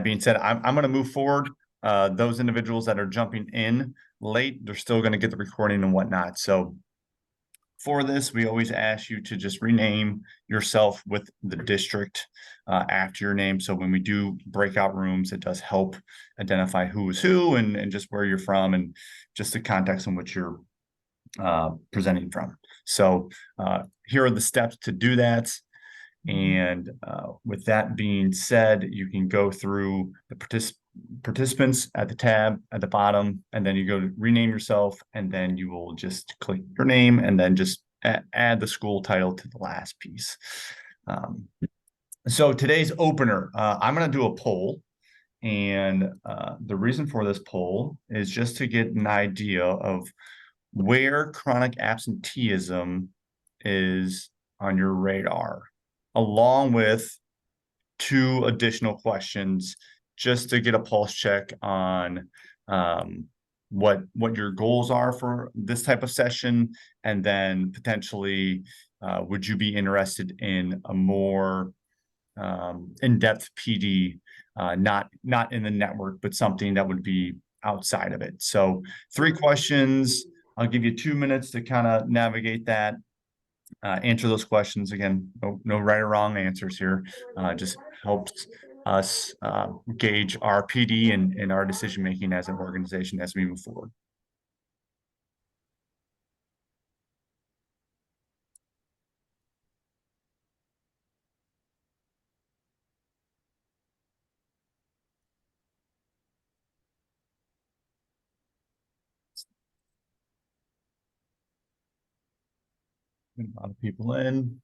that being said, I'm going to move forward. Those individuals that are jumping in late, they're still going to get the recording and whatnot. So for this, we always ask you to just rename yourself with the district after your name. So when we do breakout rooms, it does help identify who is who and just where you're from and just the context in which you're presenting from. So here are the steps to do that. And with that being said, you can go through the participants at the tab at the bottom, and then you go to rename yourself, and then you will just click your name and then just add the school title to the last piece. So today's opener, I'm going to do a poll. And the reason for this poll is just to get an idea of where chronic absenteeism is on your radar, along with 2 additional questions just to get a pulse check on what your goals are for this type of session, and then potentially would you be interested in a more in-depth PD, not in the network, but something that would be outside of it. So 3 questions. I'll give you 2 minutes to kind of navigate that. Answer those questions. Again, no right or wrong answers here. Just helps us gauge our PD and our decision making as an organization as we move forward. A lot of people in.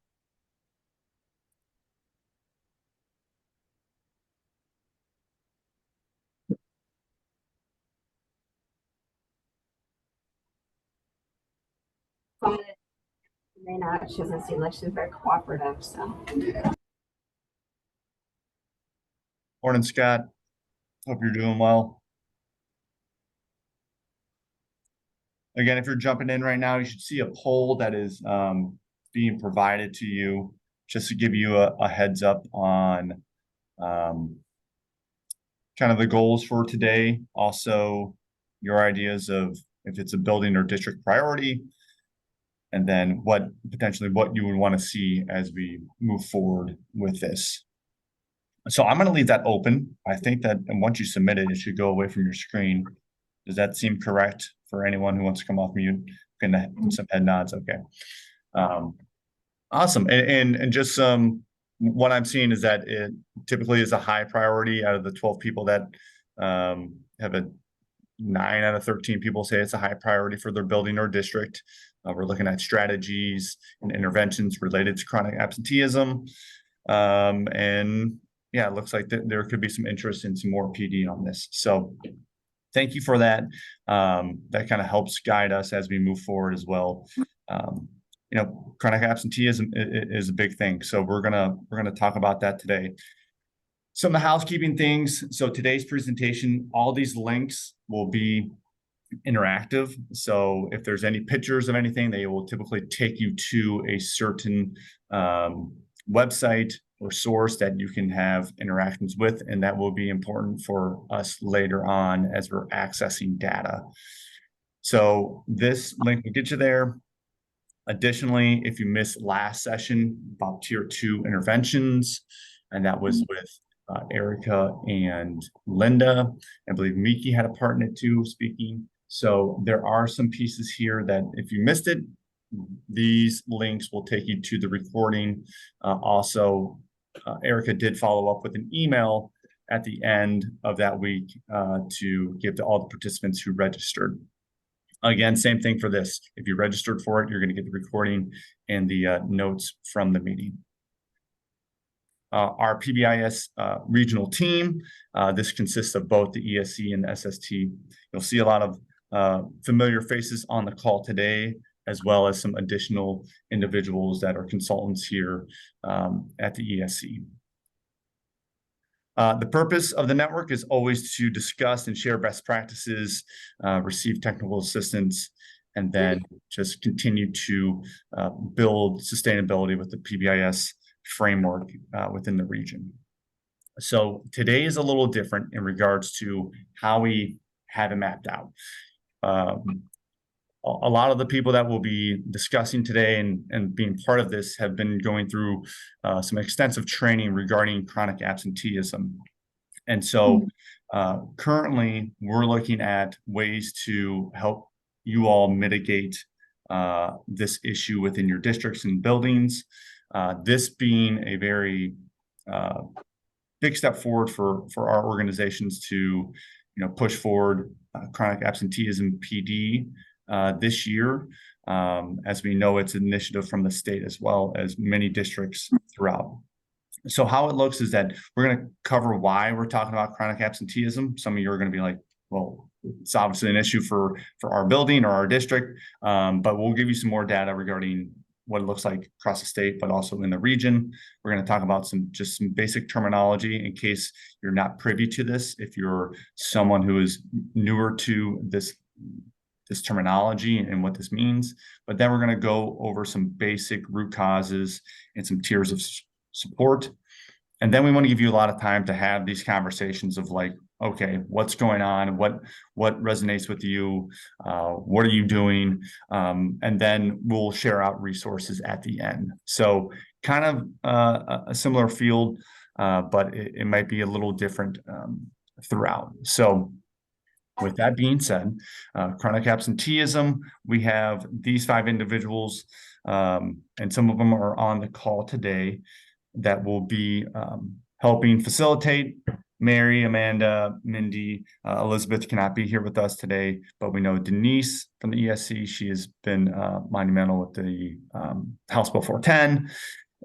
May not choose this election very cooperative, so. Morning, Scott. Hope you're doing well. Again, if you're jumping in right now, you should see a poll that is being provided to you just to give you a heads up on kind of the goals for today. Also, your ideas of if it's a building or district priority, and then potentially what you would want to see as we move forward with this. So I'm going to leave that open. I think that once you submit it, it should go away from your screen. Does that seem correct for anyone who wants to come off mute? Gonna some head nods. Okay. Awesome. And just what I'm seeing is that it typically is a high priority out of the 12 people that have a 9 out of 13 people say it's a high priority for their building or district. We're looking at strategies and interventions related to chronic absenteeism. And yeah, it looks like there could be some interest in some more PD on this. So thank you for that. That kind of helps guide us as we move forward as well. You know, chronic absenteeism is a big thing. So we're gonna talk about that today. Some of the housekeeping things. So today's presentation, all these links will be interactive. So if there's any pictures of anything, they will typically take you to a certain website or source that you can have interactions with, and that will be important for us later on as we're accessing data. So this link will get you there. Additionally, if you missed last session about tier 2 interventions, and that was with Erica and Linda. I believe Miki had a part in it too, speaking. So there are some pieces here that if you missed it, these links will take you to the recording. Also, Erica did follow up with an email at the end of that week to give to all the participants who registered. Again, same thing for this. If you registered for it, you're going to get the recording and the notes from the meeting. Our PBIS regional team, this consists of both the ESC and the SST. You'll see a lot of familiar faces on the call today, as well as some additional individuals that are consultants here at the ESC. The purpose of the network is always to discuss and share best practices, receive technical assistance, and then just continue to build sustainability with the PBIS framework within the region. So today is a little different in regards to how we have it mapped out. A lot of the people that will be discussing today and being part of this have been going through some extensive training regarding chronic absenteeism. And so currently we're looking at ways to help you all mitigate this issue within your districts and buildings. This being a very big step forward for our organizations to, push forward chronic absenteeism PD this year. As we know, it's an initiative from the state as well as many districts throughout. So how it looks is that we're going to cover why we're talking about chronic absenteeism. Some of you are going to be like, well, it's obviously an issue for our building or our district, but we'll give you some more data regarding what it looks like across the state, but also in the region. We're going to talk about some basic terminology in case you're not privy to this. If you're someone who is newer to this terminology and what this means, but then we're going to go over some basic root causes and some tiers of support. And then we want to give you a lot of time to have these conversations of like, okay, what's going on? What resonates with you? What are you doing? And then we'll share out resources at the end. So kind of a similar field, but it might be a little different throughout. So with that being said, chronic absenteeism, we have these 5 individuals, and some of them are on the call today that will be helping facilitate. Mary, Amanda, Mindy, Elizabeth cannot be here with us today, but we know Denise from the ESC. She has been monumental with the House Bill 410.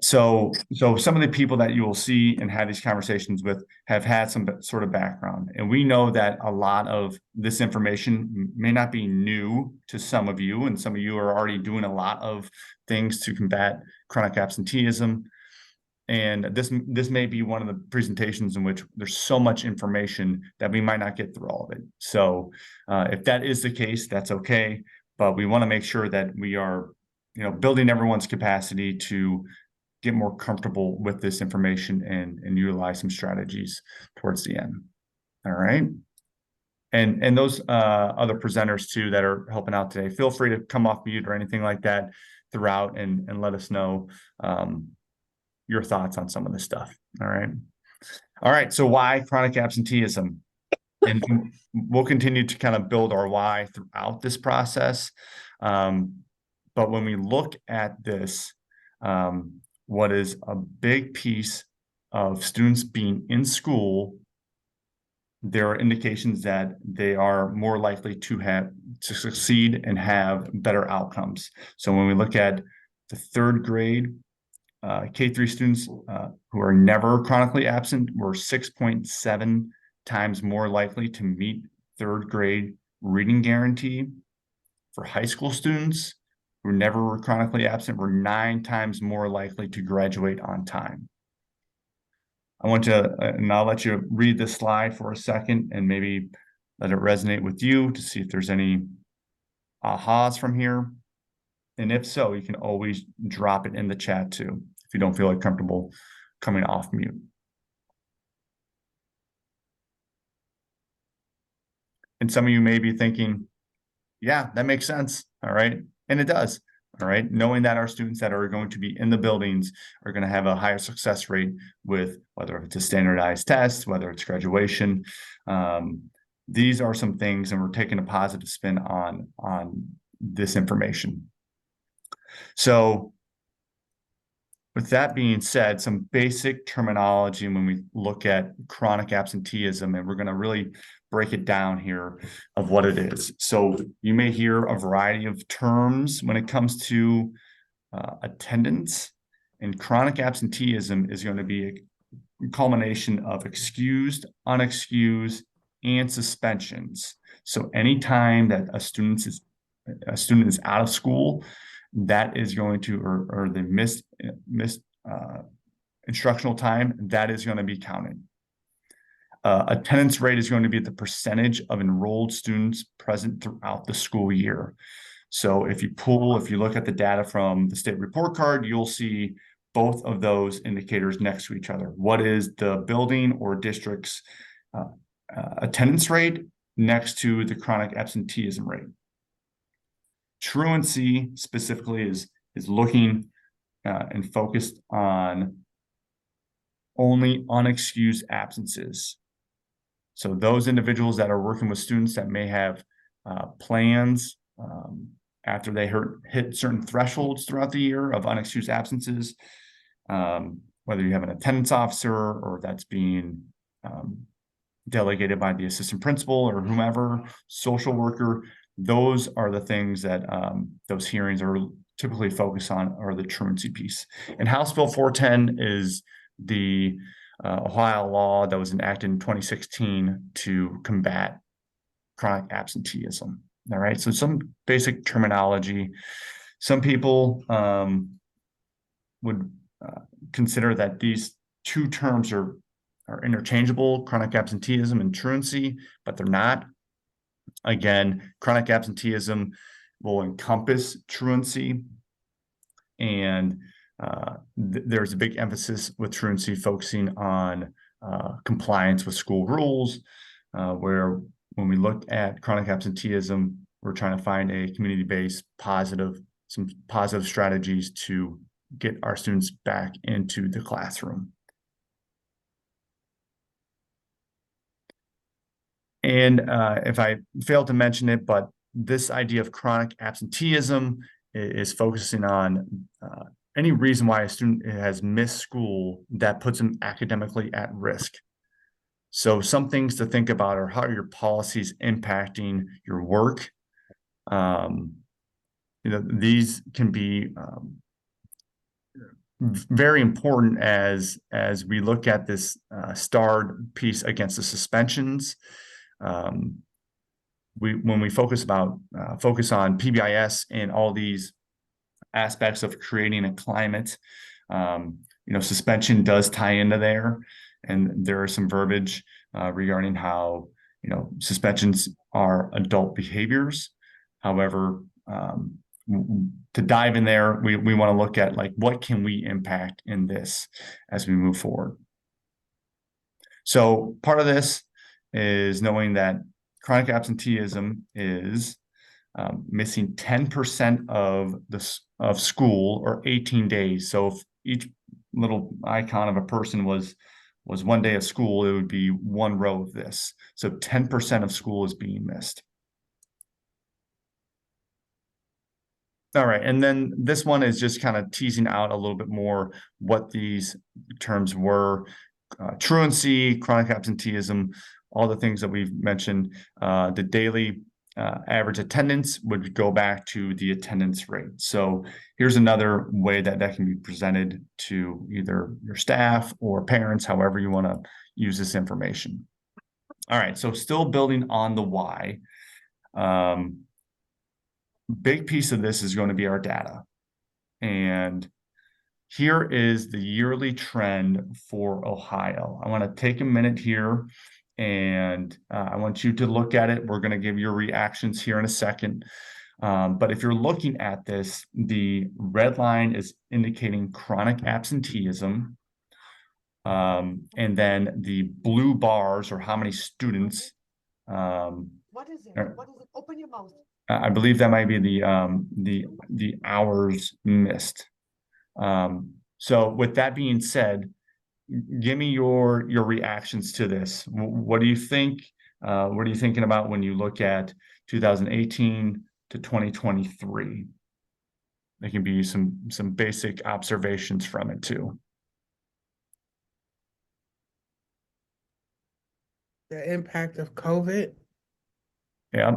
So some of the people that you will see and have these conversations with have had some sort of background. And we know that a lot of this information may not be new to some of you, and some of you are already doing a lot of things to combat chronic absenteeism. And this may be one of the presentations in which there's so much information that we might not get through all of it. So if that is the case, that's okay. But we want to make sure that we are, building everyone's capacity to get more comfortable with this information and utilize some strategies towards the end. All right. And those other presenters too that are helping out today, feel free to come off mute or anything like that throughout and let us know your thoughts on some of this stuff. All right. All right. So why chronic absenteeism? And we'll continue to kind of build our why throughout this process. But when we look at this, what is a big piece of students being in school, there are indications that they are more likely to succeed and have better outcomes. So when we look at the 3rd grade, K-3 students who are never chronically absent were 6.7 times more likely to meet 3rd grade reading guarantee. For high school students who never were chronically absent were 9 times more likely to graduate on time. I want to, and I'll let you read this slide for a second and maybe let it resonate with you to see if there's any ahas from here. And if so, you can always drop it in the chat too, if you don't feel like comfortable coming off mute. And some of you may be thinking, yeah, that makes sense. All right. And it does. All right. Knowing that our students that are going to be in the buildings are going to have a higher success rate with whether it's a standardized test, whether it's graduation. These are some things, and we're taking a positive spin on this information. So with that being said, some basic terminology when we look at chronic absenteeism, and we're going to really break it down here of what it is. So you may hear a variety of terms when it comes to attendance, and chronic absenteeism is going to be a culmination of excused, unexcused, and suspensions. So anytime that a student is out of school, that is going to, or they missed instructional time, that is going to be counted. Attendance rate is going to be the percentage of enrolled students present throughout the school year. So if you look at the data from the state report card, you'll see both of those indicators next to each other. What is the building or district's attendance rate next to the chronic absenteeism rate? Truancy specifically is looking and focused on only unexcused absences. So those individuals that are working with students that may have plans after they hit certain thresholds throughout the year of unexcused absences, whether you have an attendance officer or that's being delegated by the assistant principal or whomever, social worker, those are the things that those hearings are typically focused on, are the truancy piece. And House Bill 410 is the Ohio law that was enacted in 2016 to combat chronic absenteeism. All right, so some basic terminology. Some people would consider that these two terms are interchangeable, chronic absenteeism and truancy, but they're not. Again, chronic absenteeism will encompass truancy, and there's a big emphasis with truancy focusing on compliance with school rules, where when we look at chronic absenteeism, we're trying to find a community-based some positive strategies to get our students back into the classroom. And if I failed to mention it, but this idea of chronic absenteeism is focusing on any reason why a student has missed school that puts them academically at risk. So some things to think about are how are your policies impacting your work. These can be very important as we look at this starred piece against the suspensions. When we focus on PBIS and all these aspects of creating a climate, suspension does tie into there, and there is some verbiage regarding how suspensions are adult behaviors. However, to dive in there, we want to look at what can we impact in this as we move forward. So part of this is knowing that chronic absenteeism is missing 10% of school, or 18 days. So if each little icon of a person was 1 day of school, it would be one row of this. So 10% of school is being missed. All right, and then this one is just kind of teasing out a little bit more what these terms were. Truancy, chronic absenteeism, all the things that we've mentioned. The daily average attendance would go back to the attendance rate. So here's another way that can be presented to either your staff or parents, however you want to use this information. All right, so still building on the why. Big piece of this is going to be our data. And here is the yearly trend for Ohio. I want to take a minute here, and I want you to look at it. We're going to give your reactions here in a second. But if you're looking at this, the red line is indicating chronic absenteeism. And then the blue bars are how many students. What is it? What is it? Open your mouth. I believe that might be the hours missed. So with that being said, give me your reactions to this. What do you think? What are you thinking about when you look at 2018 to 2023? There can be some basic observations from it too. The impact of COVID. Yeah,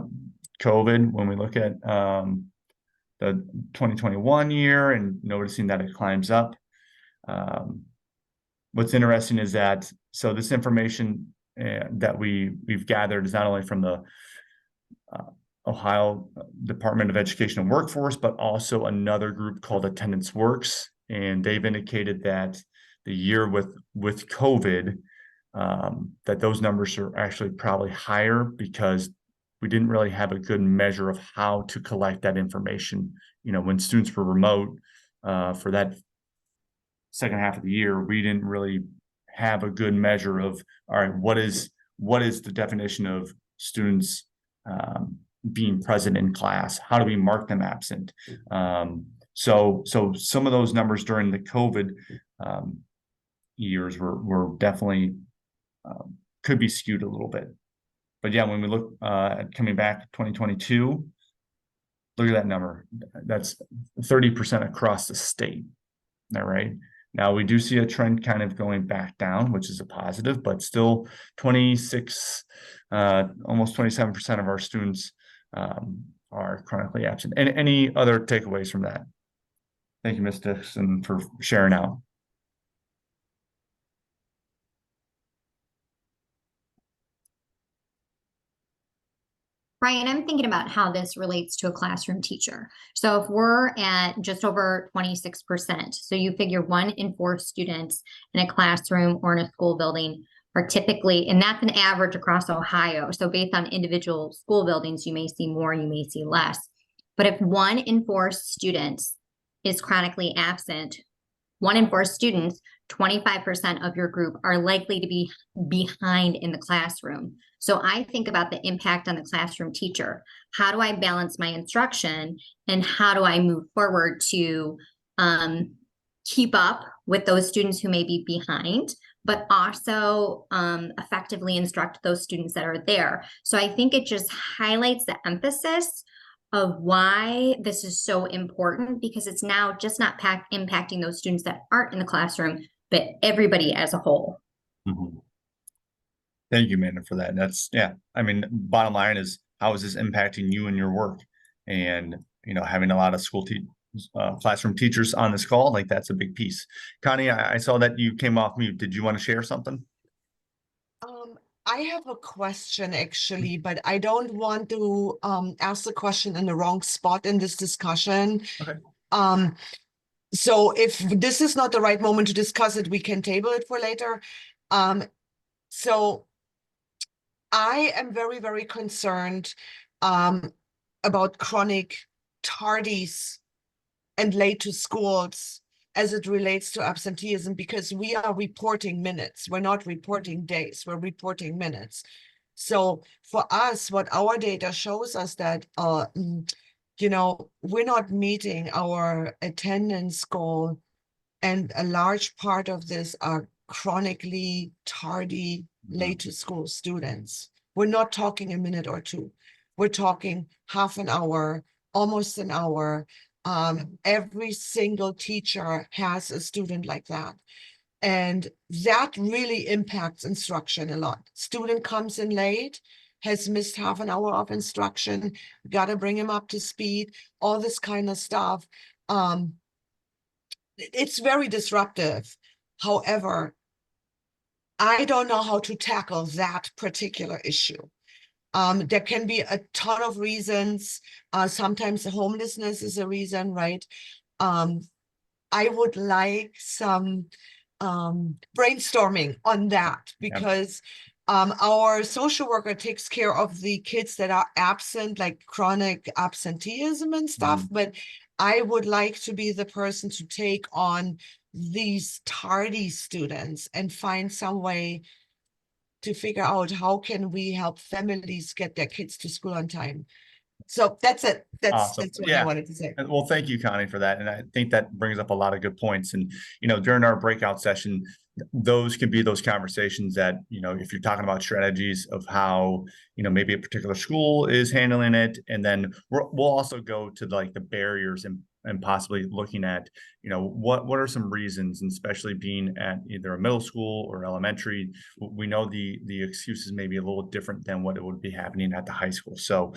COVID, when we look at the 2021 year and noticing that it climbs up. What's interesting is that, so this information that we've gathered is not only from the Ohio Department of Education and Workforce, but also another group called Attendance Works. And they've indicated that the year with COVID, that those numbers are actually probably higher because we didn't really have a good measure of how to collect that information. When students were remote for that second half of the year, we didn't really have a good measure of, all right, what is the definition of students being present in class? How do we mark them absent? So some of those numbers during the COVID years were definitely could be skewed a little bit. But yeah, when we look at coming back 2022, look at that number. That's 30% across the state. All right. Now we do see a trend kind of going back down, which is a positive, but still 26, almost 27% of our students are chronically absent. And any other takeaways from that? Thank you, Ms. Dixon, for sharing out. Brian, I'm thinking about how this relates to a classroom teacher. So if we're at just over 26%, so you figure 1 in 4 students in a classroom or in a school building are typically, and that's an average across Ohio. So based on individual school buildings, you may see more, you may see less. But if 1 in 4 students is chronically absent, 1 in 4 students, 25% of your group are likely to be behind in the classroom. So I think about the impact on the classroom teacher. How do I balance my instruction, and how do I move forward to keep up with those students who may be behind, but also effectively instruct those students that are there? So I think it just highlights the emphasis of why this is so important, because it's now just not impacting those students that aren't in the classroom, but everybody as a whole. Mm-hmm. Thank you, Amanda, for that. And that's, yeah, I mean, bottom line is, how is this impacting you and your work? And, you know, having a lot of classroom teachers on this call, like, that's a big piece. Connie, I saw that you came off mute. Did you want to share something? I have a question actually, but I don't want to ask the question in the wrong spot in this discussion. Okay. So if this is not the right moment to discuss it, we can table it for later. So I am very, very concerned about chronic tardies and late to schools as it relates to absenteeism, because we are reporting minutes. We're not reporting days, we're reporting minutes. So for us, what our data shows us that, you know, we're not meeting our attendance goal. And a large part of this are chronically tardy, late to school students. We're not talking a minute or two. We're talking half an hour, almost an hour. Every single teacher has a student like that. And that really impacts instruction a lot. Student comes in late, has missed half an hour of instruction, got to bring him up to speed, all this kind of stuff. It's very disruptive. However, I don't know how to tackle that particular issue. There can be a ton of reasons. Sometimes homelessness is a reason, right? I would like some brainstorming on that, because our social worker takes care of the kids that are absent, like chronic absenteeism and stuff, but I would like to be the person to take on these tardy students and find some way to figure out how can we help families get their kids to school on time. So that's it. That's what I wanted to say. Well, thank you, Connie, for that. And I think that brings up a lot of good points. And, you know, during our breakout session, those can be those conversations that, you know, if you're talking about strategies of how, you know, maybe a particular school is handling it. And then we'll also go to like the barriers and possibly looking at, you know, what are some reasons, and especially being at either a middle school or elementary, we know the excuses may be a little different than what it would be happening at the high school. So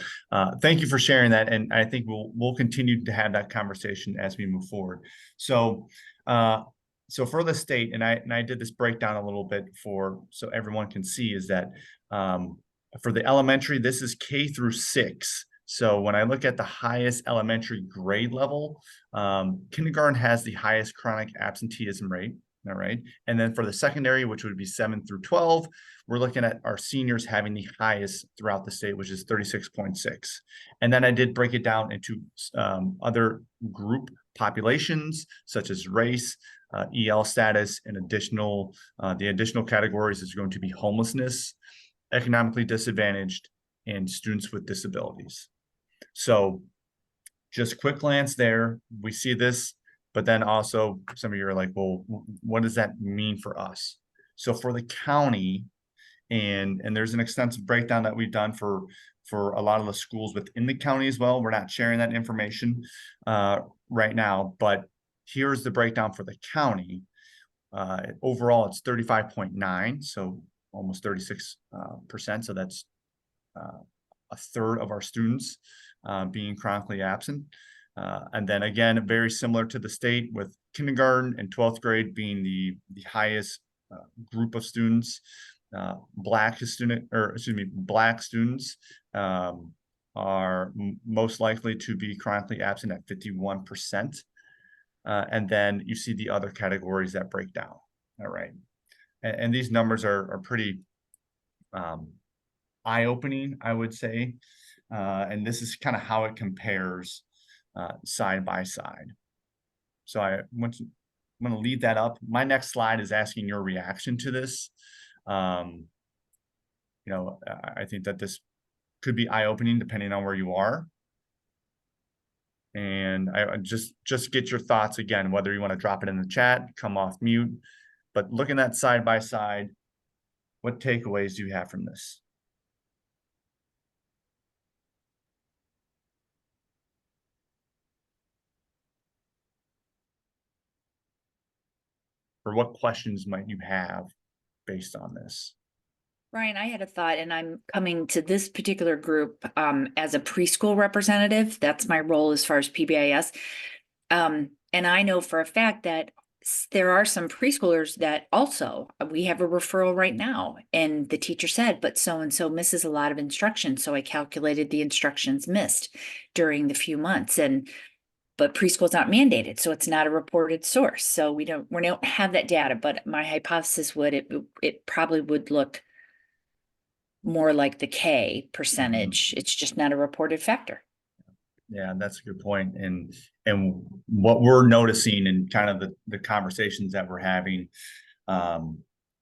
thank you for sharing that. And I think we'll continue to have that conversation as we move forward. So for the state, and I did this breakdown a little bit so everyone can see, is that for the elementary, this is K through 6. So when I look at the highest elementary grade level, kindergarten has the highest chronic absenteeism rate. All right. And then for the secondary, which would be 7 through 12, we're looking at our seniors having the highest throughout the state, which is 36.6. And then I did break it down into other group populations, such as race, EL status, and the additional categories is going to be homelessness, economically disadvantaged, and students with disabilities. So just quick glance there, we see this, but then also some of you are like, well, what does that mean for us? So for the county, and there's an extensive breakdown that we've done for a lot of the schools within the county as well. We're not sharing that information right now, but here's the breakdown for the county. Overall, it's 35.9, so almost 36%. So that's a third of our students being chronically absent. And then again, very similar to the state, with kindergarten and 12th grade being the highest group of students. Black students are most likely to be chronically absent at 51%. And then you see the other categories that break down. All right. And these numbers are pretty eye-opening, I would say. And this is kind of how it compares side by side. So I'm going to leave that up. My next slide is asking your reaction to this. I think that this could be eye-opening depending on where you are. And I just get your thoughts again, whether you want to drop it in the chat, come off mute, but looking at side by side, what takeaways do you have from this? Or what questions might you have based on this? Brian, I had a thought, and I'm coming to this particular group as a preschool representative. That's my role as far as PBIS. And I know for a fact that there are some preschoolers that also, we have a referral right now, and the teacher said, but so-and-so misses a lot of instruction. So I calculated the instructions missed during the few months, but preschool's not mandated, so it's not a reported source. So we don't have that data, but my hypothesis it probably would look more like the K percentage. It's just not a reported factor. Yeah, that's a good point. And what we're noticing in kind of the conversations that we're having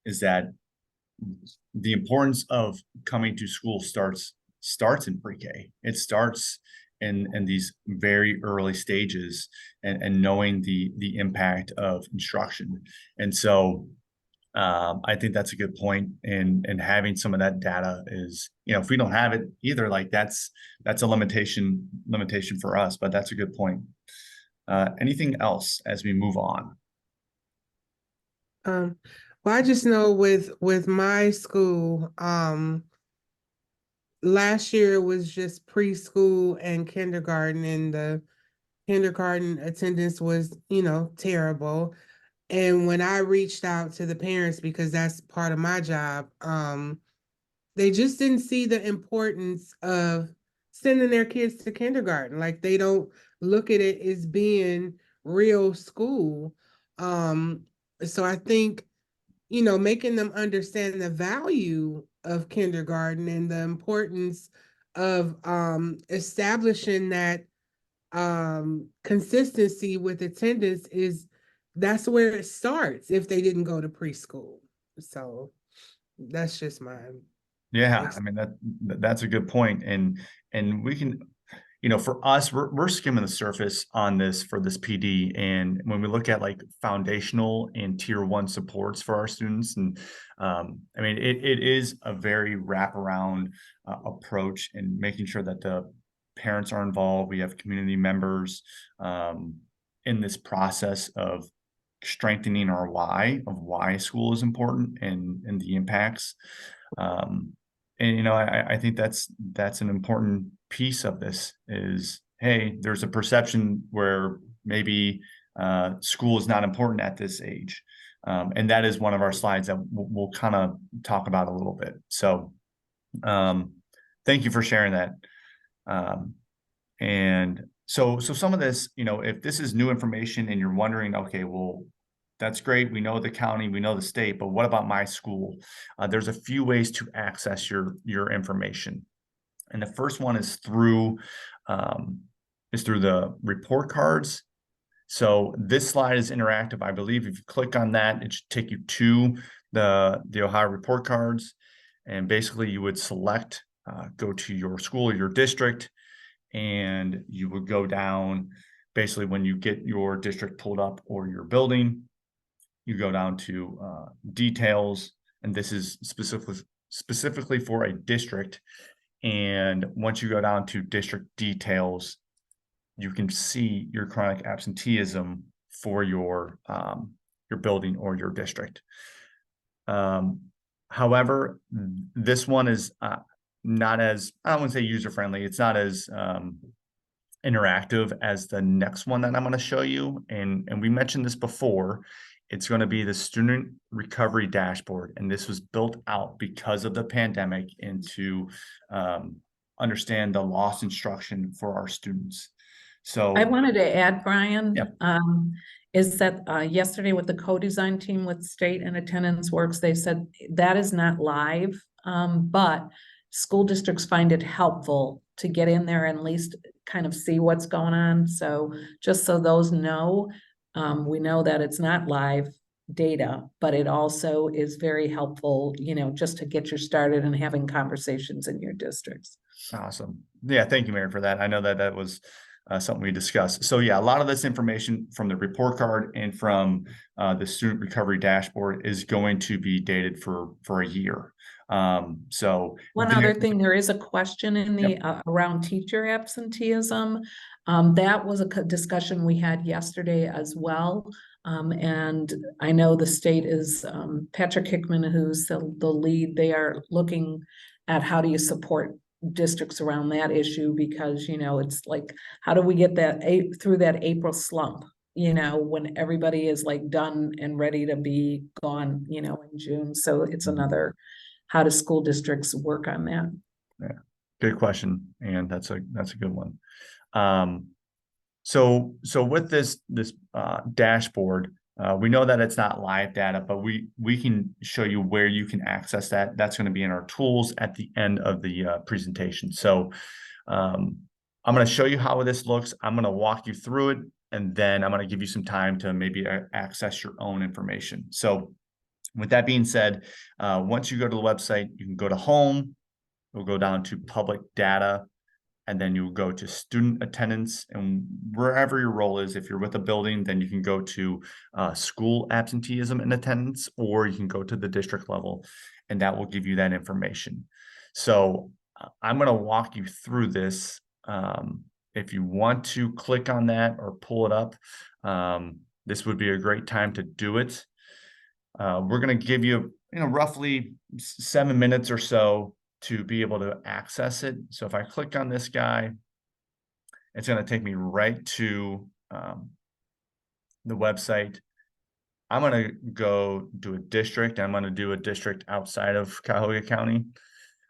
is that the importance of coming to school starts in pre-K. It starts in these very early stages and knowing the impact of instruction. And so I think that's a good point, and having some of that data is, if we don't have it either, like that's a limitation for us, but that's a good point. Anything else as we move on? Well, I just know with my school, last year was just preschool and kindergarten, and the kindergarten attendance was, terrible. And when I reached out to the parents, because that's part of my job, they just didn't see the importance of sending their kids to kindergarten. Like, they don't look at it as being real school. So I think, making them understand the value of kindergarten and the importance of establishing that consistency with attendance that's where it starts if they didn't go to preschool. So that's just mine. Yeah, I mean, that's a good point. And we can, for us, we're skimming the surface on this for this PD. And when we look at like foundational and tier 1 supports for our students, and I mean, it is a very wraparound approach, and making sure that the parents are involved. We have community members in this process of strengthening our why school is important and the impacts. And I think that's an important piece of this is, hey, there's a perception where maybe school is not important at this age. And that is one of our slides that we'll kind of talk about a little bit. So thank you for sharing that. And so some of this, if this is new information and you're wondering, okay, well, that's great. We know the county, we know the state, but what about my school? There's a few ways to access your information. And the first one is through the report cards. So this slide is interactive. I believe if you click on that, it should take you to the Ohio report cards. And basically you would select, go to your school or your district, and you would go down. Basically, when you get your district pulled up or your building, you go down to details, and this is specifically for a district. And once you go down to district details, you can see your chronic absenteeism for your building or your district. However, this one is not as, I don't want to say user-friendly. It's not as interactive as the next one that I'm going to show you. And we mentioned this before. It's going to be the student recovery dashboard. And this was built out because of the pandemic and to understand the lost instruction for our students. So I wanted to add, Brian, Yep. Is that yesterday with the co-design team with State and Attendance Works, they said that is not live, but school districts find it helpful to get in there and at least kind of see what's going on. So just so those know, we know that it's not live data, but it also is very helpful, just to get you started and having conversations in your districts. awesome. Yeah, thank you, Mary, for that. I know that was something we discussed. So yeah, a lot of this information from the report card and from the student recovery dashboard is going to be dated for a year. So one other thing, there is a question in the around teacher absenteeism. That was a discussion we had yesterday as well. And I know the state is Patrick Hickman, who's the lead. They are looking at how do you support districts around that issue, because it's like, how do we get that through that April slump, when everybody is like done and ready to be gone, in June. So it's another, how do school districts work on that? Yeah, good question, and that's a good one. So with this dashboard, we know that it's not live data, but we can show you where you can access that. That's going to be in our tools at the end of the presentation. So I'm going to show you how this looks. I'm going to walk you through it, and then I'm going to give you some time to maybe access your own information. So with that being said, once you go to the website, you can go to home, we'll go down to public data, and then you go to student attendance, and wherever your role is. If you're with a building, then you can go to school absenteeism and attendance, or you can go to the district level, and that will give you that information. So I'm going to walk you through this. If you want to click on that or pull it up, this would be a great time to do it. We're going to give you, roughly 7 minutes or so to be able to access it. So if I click on this guy, it's going to take me right to the website. I'm going to go do a district. I'm going to do a district outside of Cuyahoga County.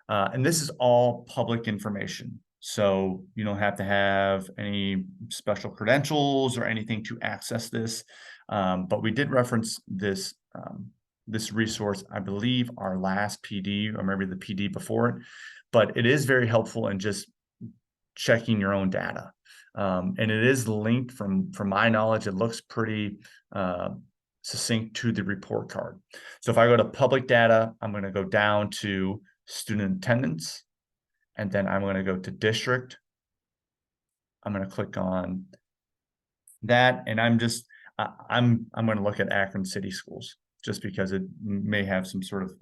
And this is all public information. So you don't have to have any special credentials or anything to access this. But we did reference this resource, I believe, our last PD, or maybe the PD before it, but it is very helpful in just checking your own data. And it is linked, from my knowledge, it looks pretty succinct to the report card. So if I go to public data, I'm going to go down to student attendance, and then I'm going to go to district. I'm going to click on that, and I'm going to look at Akron City Schools, just because it may have some sort of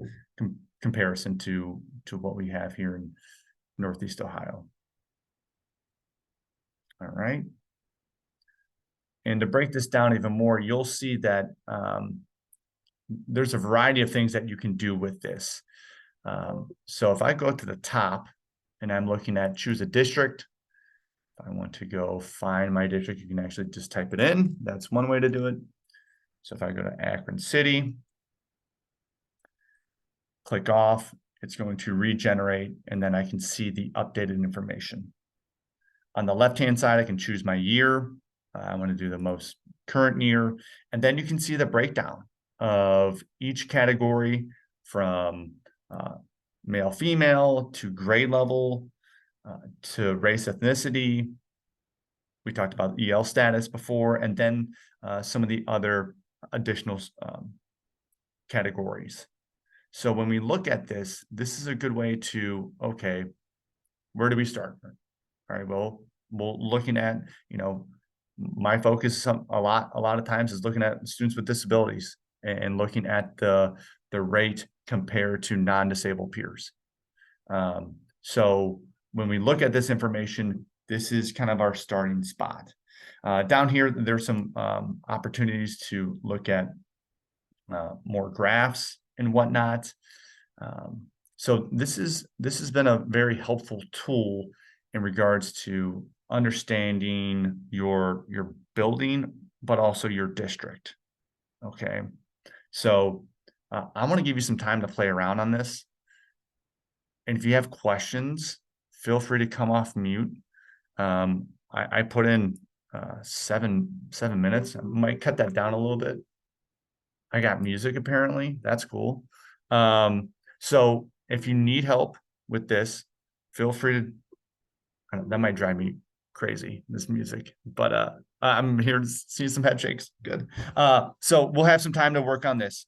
comparison to what we have here in Northeast Ohio. All right. And to break this down even more, you'll see that there's a variety of things that you can do with this. So if I go to the top and I'm looking at choose a district, if I want to go find my district, you can actually just type it in. That's one way to do it. So if I go to Akron City, click off, it's going to regenerate, and then I can see the updated information. On the left-hand side, I can choose my year. I want to do the most current year. And then you can see the breakdown of each category from male, female, to grade level, to race, ethnicity. We talked about EL status before, and then some of the other additional categories. So when we look at this, this is a good way to, okay, where do we start? All right, well, looking at, my focus a lot of times is looking at students with disabilities and looking at the rate compared to non-disabled peers. So when we look at this information, this is kind of our starting spot. Down here, there's some opportunities to look at more graphs and whatnot. So this has been a very helpful tool in regards to understanding your building, but also your district. Okay, so I want to give you some time to play around on this. And if you have questions, feel free to come off mute. I put in 7 minutes. I might cut that down a little bit. I got music apparently. That's cool. So if you need help with this, feel free to. That might drive me crazy, this music, but I'm here to see some head shakes. Good. So we'll have some time to work on this.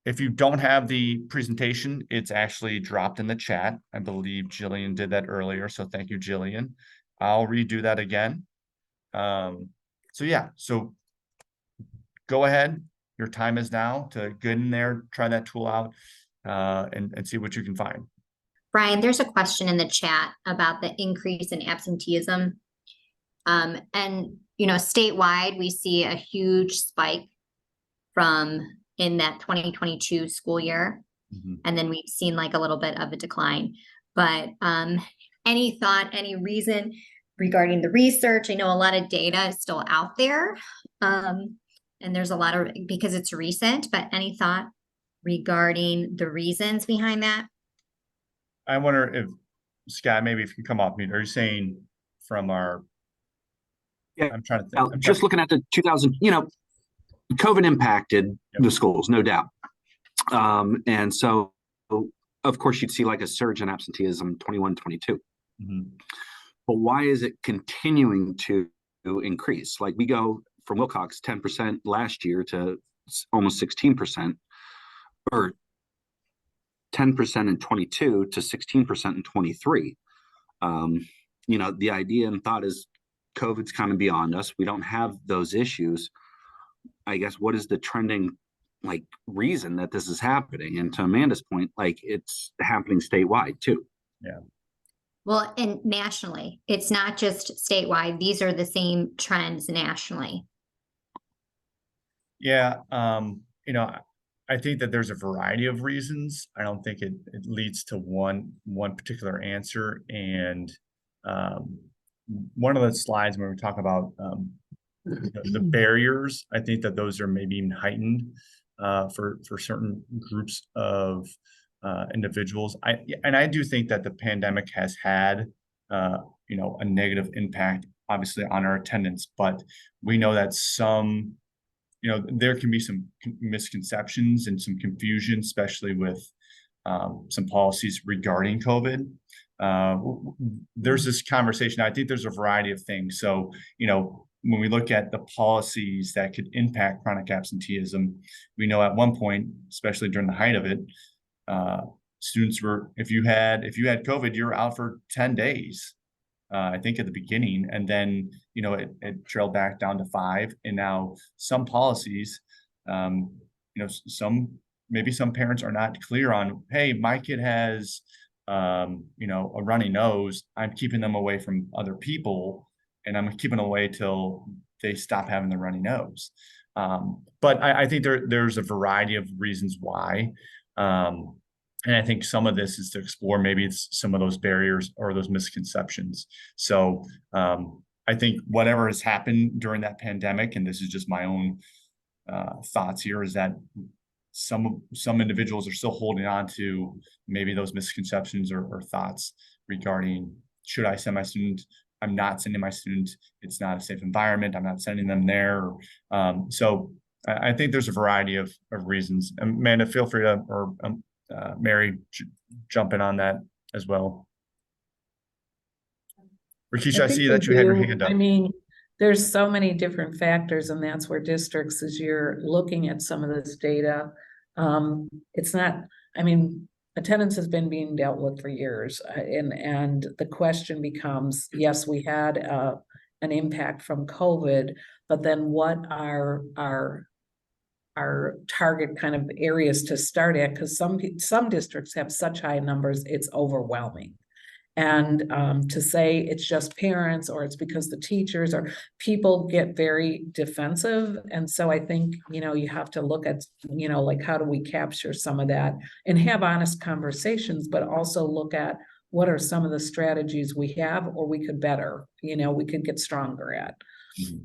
If you don't have the presentation, it's actually dropped in the chat. I believe Jillian did that earlier, so thank you, Jillian. I'll redo that again. So yeah, so go ahead. Your time is now to get in there, try that tool out, and see what you can find. Brian, there's a question in the chat about the increase in absenteeism. And, statewide, we see a huge spike from in that 2022 school year. Mm-hmm. And then we've seen like a little bit of a decline. But any thought, any reason regarding the research? I know a lot of data is still out there. And there's a lot of, because it's recent, but any thought regarding the reasons behind that? I wonder if, Scott, maybe if you can come off mute. Are you saying from our, yeah, I'm trying to think. Just looking at the 2000, COVID impacted the schools, no doubt. And so, of course, you'd see like a surge in absenteeism 21, 22. Mm-hmm. But why is it continuing to increase? Like we go from Wilcox 10% last year to almost 16%, or 10% in 22 to 16% in 23. The idea and thought is COVID's kind of beyond us. We don't have those issues. I guess what is the trending reason that this is happening? And to Amanda's point, it's happening statewide too. Yeah. Well, and nationally, it's not just statewide. These are the same trends nationally. Yeah. I think that there's a variety of reasons. I don't think it leads to one particular answer. And one of the slides when we talk about the barriers, I think that those are maybe even heightened for certain groups of individuals. I do think that the pandemic has had a negative impact, obviously, on our attendance, but we know that there can be some misconceptions and some confusion, especially with some policies regarding COVID. There's this conversation. I think there's a variety of things. So, when we look at the policies that could impact chronic absenteeism, we know at one point, especially during the height of it, students were, if you had COVID, you're out for 10 days. I think at the beginning, and then it trailed back down to 5, and now some policies, some parents are not clear on, hey, my kid has a runny nose, I'm keeping them away from other people, and I'm keeping them away till they stop having the runny nose. But I think there's a variety of reasons why. And I think some of this is to explore maybe it's some of those barriers or those misconceptions. So I think whatever has happened during that pandemic, and this is just my own thoughts here, is that some individuals are still holding on to maybe those misconceptions or thoughts regarding, should I send my student I'm not sending my students, it's not a safe environment, I'm not sending them there. So I think there's a variety of reasons. Amanda, feel free to, or Mary, jump in on that as well. Rakisha, I think see we that you have your do. hand up. I mean, there's so many different factors, and that's where districts, as you're looking at some of this data, it's not, I mean, attendance has been being dealt with for years, and the question becomes, yes, we had an impact from COVID, but then what are our target kind of areas to start at? Because some districts have such high numbers, it's overwhelming. And to say it's just parents or it's because the teachers or people get very defensive. And so I think, you know, you have to look at, you know, like, how do we capture some of that and have honest conversations, but also look at what are some of the strategies we have or we could better, you know, we could get stronger at. Mm-hmm.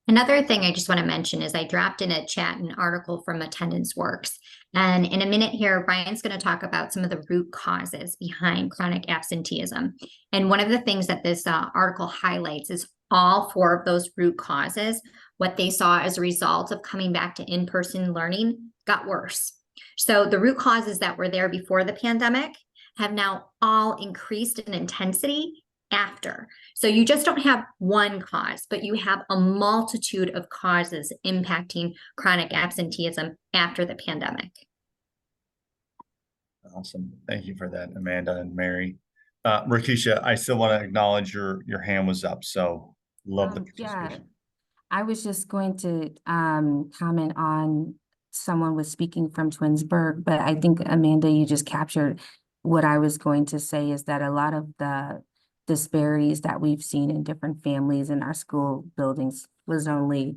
Another thing I just want to mention is I dropped in a chat an article from Attendance Works. And in a minute here, Brian's going to talk about some of the root causes behind chronic absenteeism. And one of the things that this article highlights is all 4 of those root causes, what they saw as a result of coming back to in-person learning got worse. So the root causes that were there before the pandemic have now all increased in intensity after. So you just don't have one cause, but you have a multitude of causes impacting chronic absenteeism after the pandemic. Awesome. Thank you for that, Amanda and Mary. Rakisha, I still want to acknowledge your hand was up, so love the participation. I was just going to comment on someone was speaking from Twinsburg, but I think, Amanda, you just captured what I was going to say, is that a lot of the disparities that we've seen in different families in our school buildings was only,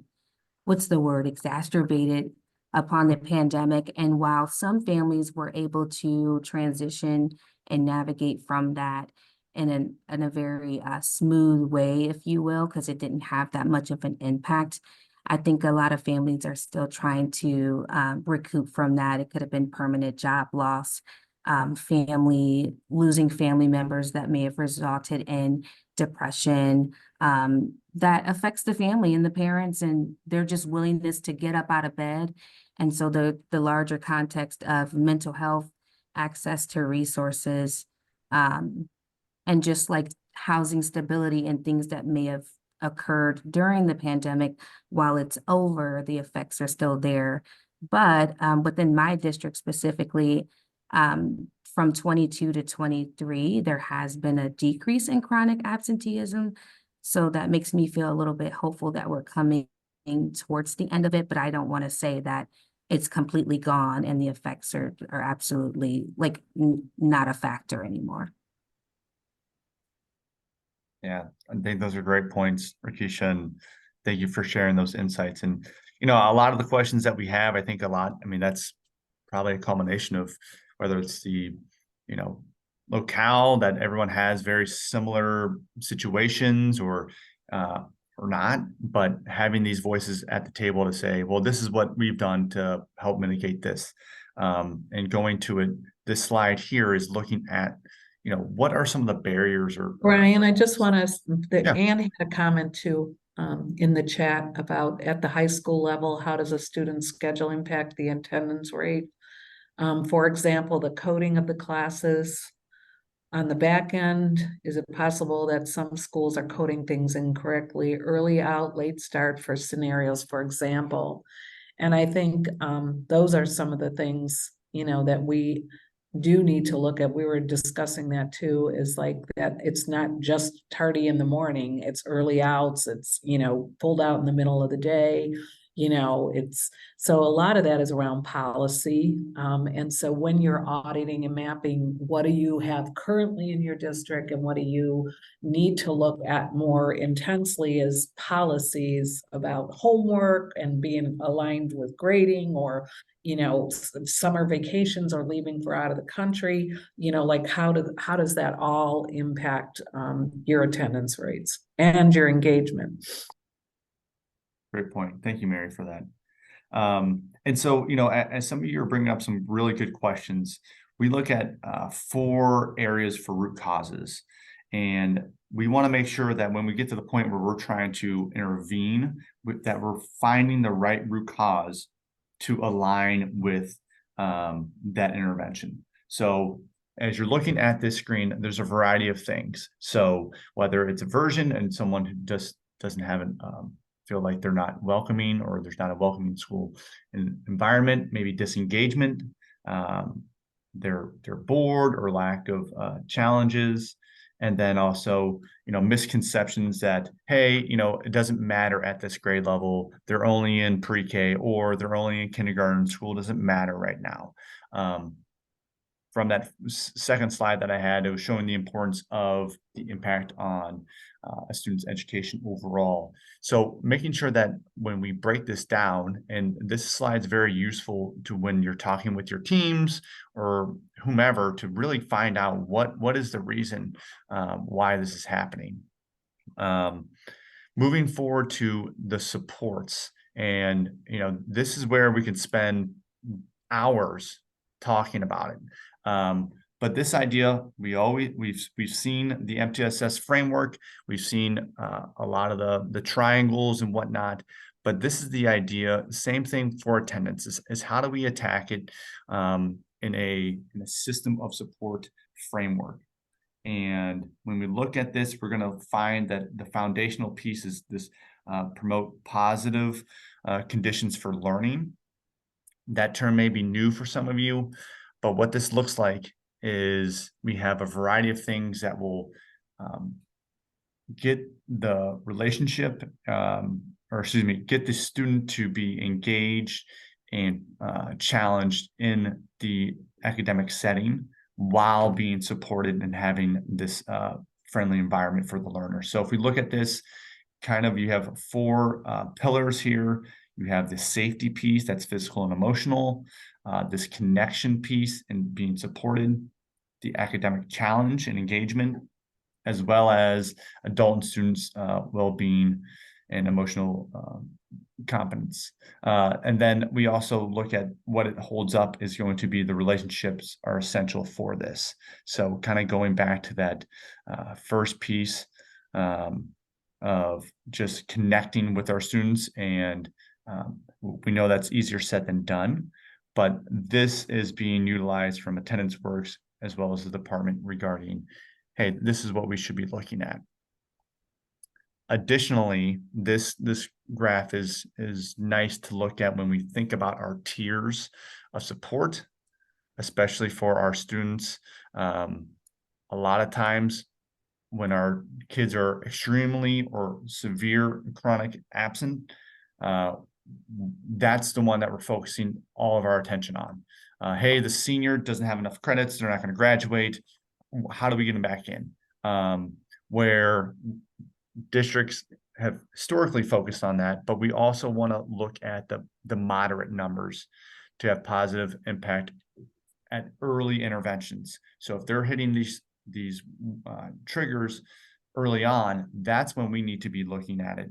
what's the word, exacerbated upon the pandemic. And while some families were able to transition and navigate from that in a very smooth way, if you will, because it didn't have that much of an impact, I think a lot of families are still trying to recoup from that. It could have been permanent job loss, losing family members that may have resulted in depression, that affects the family and the parents and their just willingness to get up out of bed. And so the larger context of mental health, access to resources, and just like housing stability and things that may have occurred during the pandemic, while it's over, the effects are still there. But within my district specifically, from 22 to 23, there has been a decrease in chronic absenteeism. So that makes me feel a little bit hopeful that we're coming towards the end of it, but I don't want to say that it's completely gone and the effects are absolutely like not a factor anymore. Yeah, I think those are great points, Rakisha, and thank you for sharing those insights. And, you know, a lot of the questions that we have, I think that's probably a culmination of whether it's the, you know, locale that everyone has very similar situations or not, but having these voices at the table to say, well, this is what we've done to help mitigate this. And going to it, this slide here is looking at, you know, what are some of the barriers or Brian, I just want to, Yeah. Anne had a comment too in the chat about at the high school level, how does a student's schedule impact the attendance rate? For example, the coding of the classes. On the back end, is it possible that some schools are coding things incorrectly? Early out, late start for scenarios, for example. And I think those are some of the things, you know, that we do need to look at. We were discussing that too, is like that it's not just tardy in the morning, it's early outs, it's, you know, pulled out in the middle of the day. You know, it's, so a lot of that is around policy. And so when you're auditing and mapping, what do you have currently in your district and what do you need to look at more intensely as policies about homework and being aligned with grading, or, you know, summer vacations or leaving for out of the country, you know, like how does that all impact your attendance rates and your engagement? Great point. Thank you, Mary, for that. And so, you know, as some of you are bringing up some really good questions, we look at 4 areas for root causes. And we want to make sure that when we get to the point where we're trying to intervene, that we're finding the right root cause to align with that intervention. So as you're looking at this screen, there's a variety of things. So whether it's aversion and someone who just doesn't have an feel like they're not welcoming, or there's not a welcoming school environment, maybe disengagement, they're bored, or lack of challenges. And then also, misconceptions that, hey, it doesn't matter at this grade level. They're only in pre-K, or they're only in kindergarten. School doesn't matter right now. From that second slide that I had, it was showing the importance of the impact on a student's education overall. So making sure that when we break this down, and this slide is very useful to when you're talking with your teams or whomever, to really find out what is the reason why this is happening. Moving forward to the supports, and this is where we can spend hours talking about it. But this idea, we've seen the MTSS framework, we've seen a lot of the triangles and whatnot, but this is the idea. Same thing for attendance, is how do we attack it in a system of support framework. And when we look at this, we're going to find that the foundational piece is this promote positive conditions for learning. That term may be new for some of you, but what this looks like is we have a variety of things that will get the relationship, get the student to be engaged and challenged in the academic setting, while being supported and having this friendly environment for the learner. So if we look at this, you have four pillars here. You have the safety piece, that's physical and emotional, this connection piece and being supported, the academic challenge and engagement, as well as adult and students' well-being and emotional competence. And then we also look at what it holds up is going to be the relationships are essential for this. So kind of going back to that first piece of just connecting with our students, and we know that's easier said than done, but this is being utilized from Attendance Works as well as the department regarding, hey, this is what we should be looking at. Additionally, this graph is nice to look at when we think about our tiers of support, especially for our students. A lot of times when our kids are extremely or severe chronic absent, that's the one that we're focusing all of our attention on. Hey, the senior doesn't have enough credits, they're not going to graduate. How do we get them back in? Where districts have historically focused on that, but we also want to look at the moderate numbers to have positive impact at early interventions. So if they're hitting these triggers early on, that's when we need to be looking at it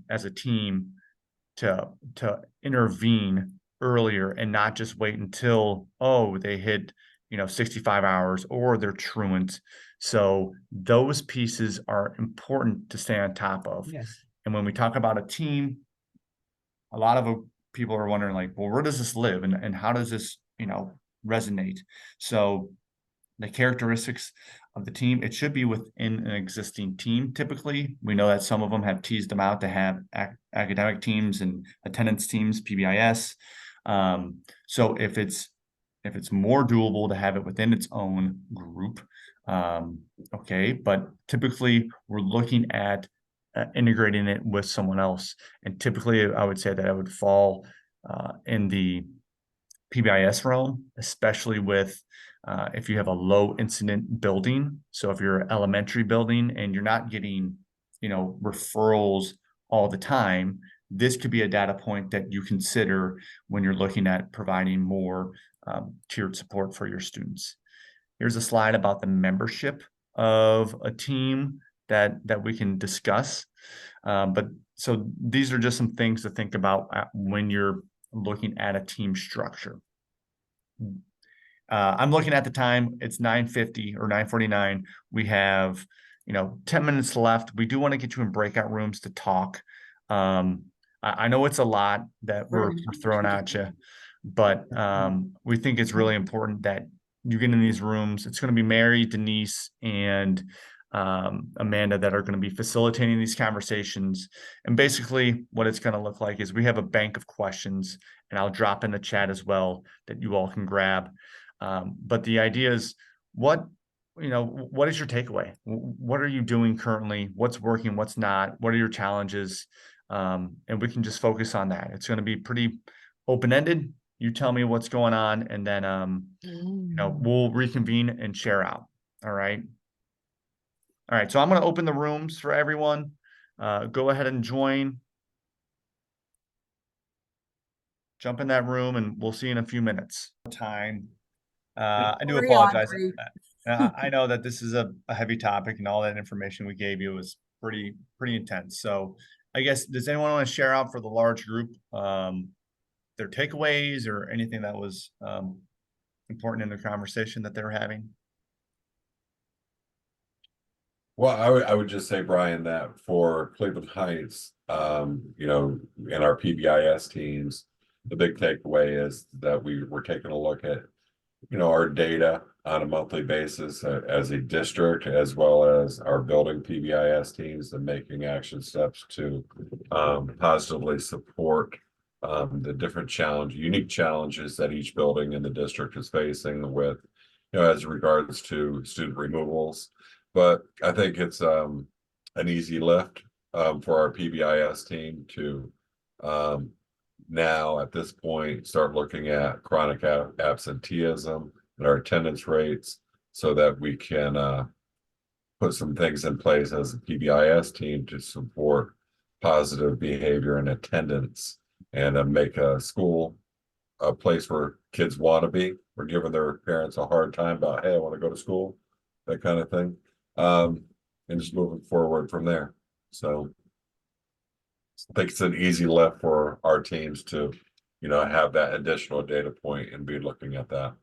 as a team to intervene earlier, and not just wait until, oh, they hit 65 hours or they're truant. So those pieces are important to stay on top of. Yes. And when we talk about a team, a lot of people are wondering, like, well, where does this live, and how does this resonate? So the characteristics of the team, it should be within an existing team. Typically, we know that some of them have teased them out to have academic teams and attendance teams, PBIS. So if it's more doable to have it within its own group, okay, but typically we're looking at integrating it with someone else. And typically I would say that I would fall in the PBIS realm, especially with if you have a low incident building. So if you're an elementary building and you're not getting, referrals all the time, this could be a data point that you consider when you're looking at providing more tiered support for your students. Here's a slide about the membership of a team that we can discuss. But so these are just some things to think about when you're looking at a team structure. I'm looking at the time, it's 9:50 or 9:49. We have, 10 minutes left. We do want to get you in breakout rooms to talk. I know it's a lot that we're throwing at you, but we think it's really important that you get in these rooms. It's going to be Mary, Denise, and Amanda that are going to be facilitating these conversations. And basically what it's going to look like is we have a bank of questions, and I'll drop in the chat as well that you all can grab. But the idea is what is your takeaway? What are you doing currently? What's working? What's not? What are your challenges? And we can just focus on that. It's going to be pretty open-ended. You tell me what's going on, and then we'll reconvene and share out. All right. All right. So I'm going to open the rooms for everyone. Go ahead and join. Jump in that room, and we'll see you in a few minutes. Time. I do apologize. I know that this is a heavy topic, and all that information we gave you was pretty intense. So I guess, does anyone want to share out for the large group their takeaways or anything that was important in the conversation that they were having? Well, I would just say, Brian, that for Cleveland Heights, in our PBIS teams, the big takeaway is that we're taking a look at, our data on a monthly basis as a district, as well as our building PBIS teams, and making action steps to positively support the different unique challenges that each building in the district is facing with, as regards to student removals. But I think it's an easy lift for our PBIS team to now at this point start looking at chronic absenteeism and our attendance rates, so that we can put some things in place as a PBIS team to support positive behavior and attendance, and make a school a place where kids want to be. We're giving their parents a hard time about, hey, I want to go to school, that kind of thing. And just moving forward from there. So I think it's an easy lift for our teams to, have that additional data point and be looking at that.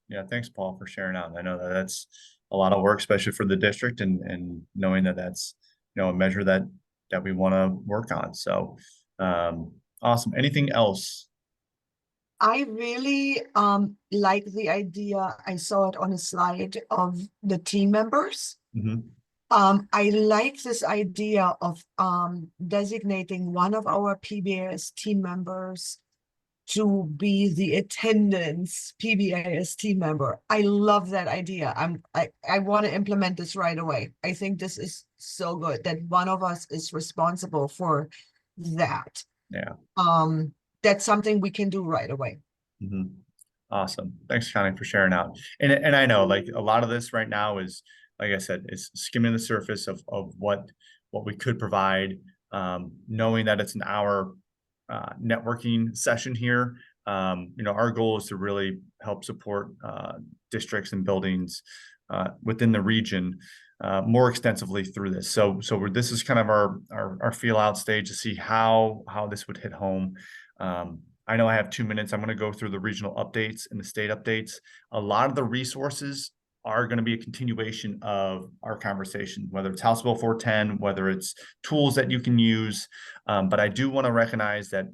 Yeah, thanks, Paul, for sharing out. I know that that's a lot of work, especially for the district, and knowing that that's a measure that we want to work on. So awesome. Anything else? I really like the idea. I saw it on a slide of the team members. Mm-hmm. I like this idea of designating one of our PBIS team members to be the attendance PBIS team member. I love that idea. I want to implement this right away. I think this is so good that one of us is responsible for that. Yeah. That's something we can do right away. Mm-hmm. Awesome. Thanks, Connie, for sharing out. And I know, like, a lot of this right now is, like I said, is skimming the surface of what we could provide, knowing that it's an hour networking session here. Our goal is to really help support districts and buildings within the region more extensively through this. So this is kind of our feel out stage to see how this would hit home. I know I have 2 minutes. I'm going to go through the regional updates and the state updates. A lot of the resources are going to be a continuation of our conversation, whether it's House Bill 410, whether it's tools that you can use. But I do want to recognize that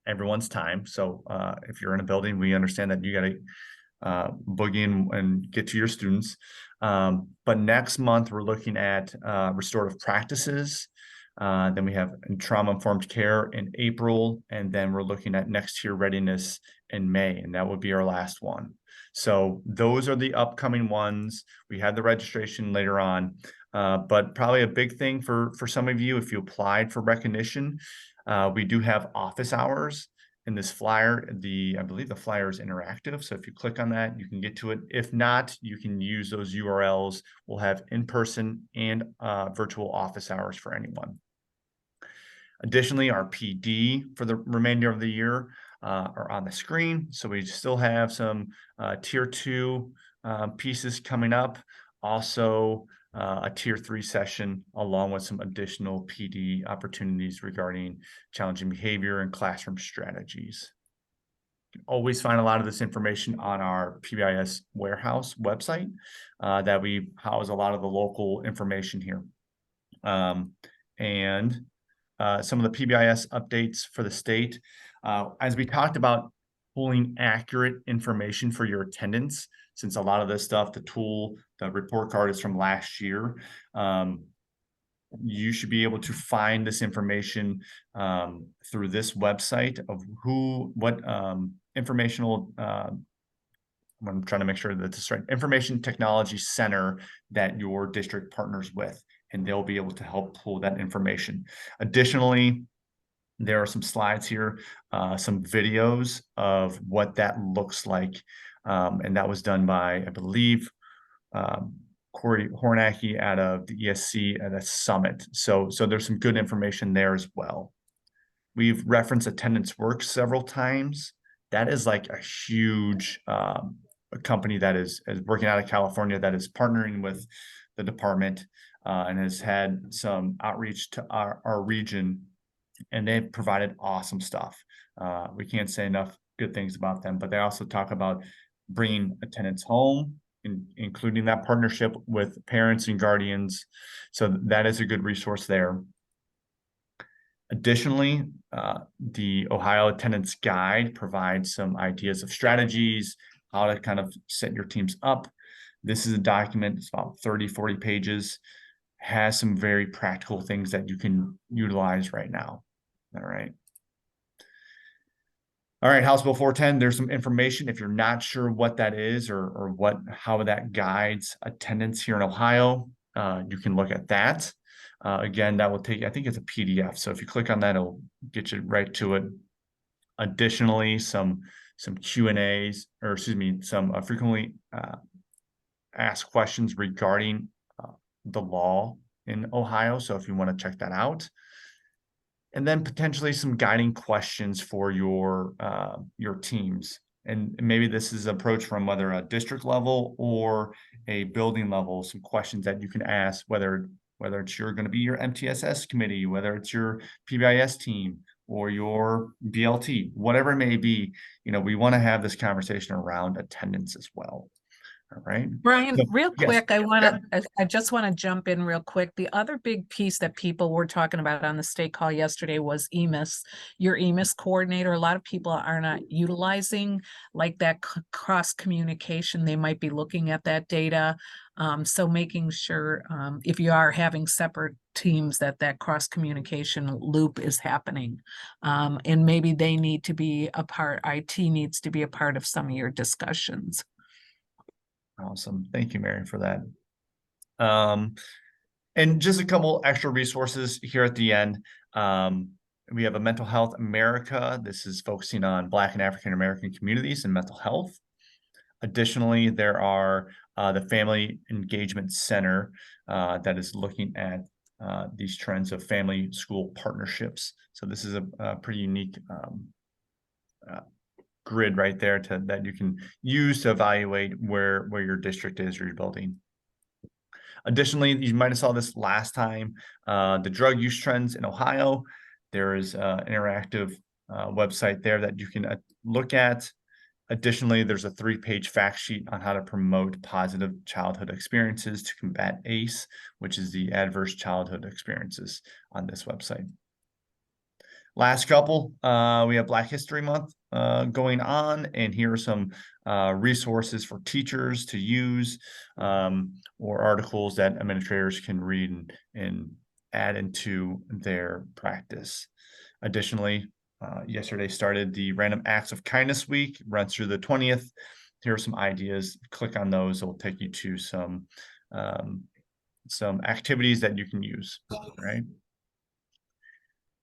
everyone's time. So if you're in a building, we understand that you got to boogie in and get to your students. But next month, we're looking at restorative practices. Then we have trauma-informed care in April, and then we're looking at next year readiness in May, and that would be our last one. So those are the upcoming ones. We had the registration later on, but probably a big thing for some of you, if you applied for recognition, we do have office hours in this flyer. I believe the flyer is interactive. So if you click on that, you can get to it. If not, you can use those URLs. We'll have in-person and virtual office hours for anyone. Additionally, our PD for the remainder of the year are on the screen. So we still have some tier 2 pieces coming up. Also, a tier 3 session, along with some additional PD opportunities regarding challenging behavior and classroom strategies. always find a lot of this information on our PBIS warehouse website that we house a lot of the local information here. And some of the PBIS updates for the state. As we talked about, pulling accurate information for your attendance, since a lot of this stuff, the report card is from last year. You should be able to find this information through this website of what informational, I'm trying to make sure that this is right, information technology center that your district partners with, and they'll be able to help pull that information. Additionally, there are some slides here, some videos of what that looks like. And that was done by, I believe, Corey Hornacki out of the ESC at a summit. So there's some good information there as well. We've referenced Attendance Works several times. That is like a huge a company that is working out of California that is partnering with the department and has had some outreach to our region, and they've provided awesome stuff. We can't say enough good things about them, but they also talk about bringing attendance home, including that partnership with parents and guardians. So that is a good resource there. Additionally, the Ohio Attendance Guide provides some ideas of strategies, how to kind of set your teams up. This is a document, it's about 30, 40 pages, has some very practical things that you can utilize right now. All right. All right, House Bill 410, there's some information if you're not sure what that is or how that guides attendance here in Ohio. You can look at that. Again, that will take, I think it's a PDF. So if you click on that, it'll get you right to it. Additionally, some Q&As, or excuse me, some frequently asked questions regarding the law in Ohio. So if you want to check that out. And then potentially some guiding questions for your teams. And maybe this is an approach from whether a district level or a building level, some questions that you can ask, whether it's going to be your MTSS committee, whether it's your PBIS team or your BLT, whatever it may be. We want to have this conversation around attendance as well. All right. Brian, real yes. quick, I just want to jump in real quick. The other big piece that people were talking about on the state call yesterday was EMIS, your EMIS coordinator. A lot of people are not utilizing like that cross communication. They might be looking at that data. So making sure if you are having separate teams that cross communication loop is happening. And maybe they need to be a part, IT needs to be a part of some of your discussions. Awesome. Thank you, Mary, for that. And just a couple extra resources here at the end. We have a Mental Health America. This is focusing on Black and African American communities and mental health. Additionally, there are the Family Engagement Center that is looking at these trends of family school partnerships. So this is a pretty unique grid right there that you can use to evaluate where your district is or your building. Additionally, you might have saw this last time, the drug use trends in Ohio. There is an interactive website there that you can look at. Additionally, there's a 3-page fact sheet on how to promote positive childhood experiences to combat ACE, which is the adverse childhood experiences on this website. Last couple, we have Black History Month going on, and here are some resources for teachers to use or articles that administrators can read and add into their practice. Additionally, yesterday started the Random Acts of Kindness Week, runs through the 20th. Here are some ideas. Click on those. It will take you to some activities that you can use, right?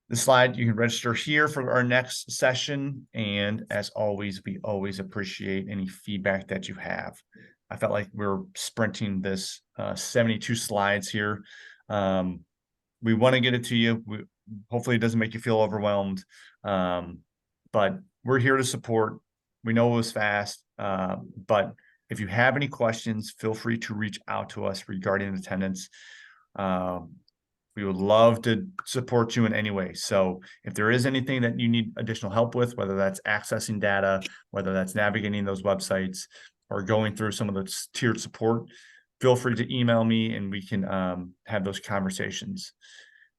The slide, you can register here for our next session. And as always, we always appreciate any feedback that you have. I felt like we're sprinting this 72 slides here. We want to get it to you. Hopefully it doesn't make you feel overwhelmed, but we're here to support. We know it was fast, but if you have any questions, feel free to reach out to us regarding attendance. We would love to support you in any way. So if there is anything that you need additional help with, whether that's accessing data, whether that's navigating those websites or going through some of the tiered support, feel free to email me and we can have those conversations.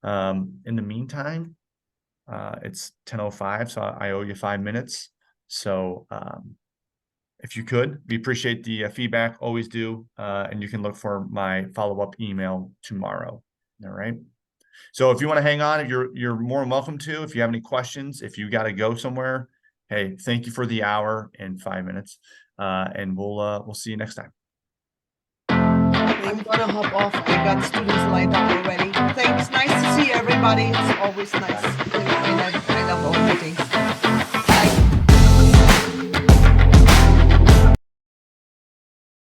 In the meantime, it's 10:05, so I owe you 5 minutes. So if you could, we appreciate the feedback, always do. And you can look for my follow-up email tomorrow. All right. So if you want to hang on, you're more than welcome to. If you have any questions, if you got to go somewhere, hey, thank you for the hour and 5 minutes. And we'll see you next time. I'm gonna hop off. I got students lined up already. Thanks. Nice to see everybody. It's always nice.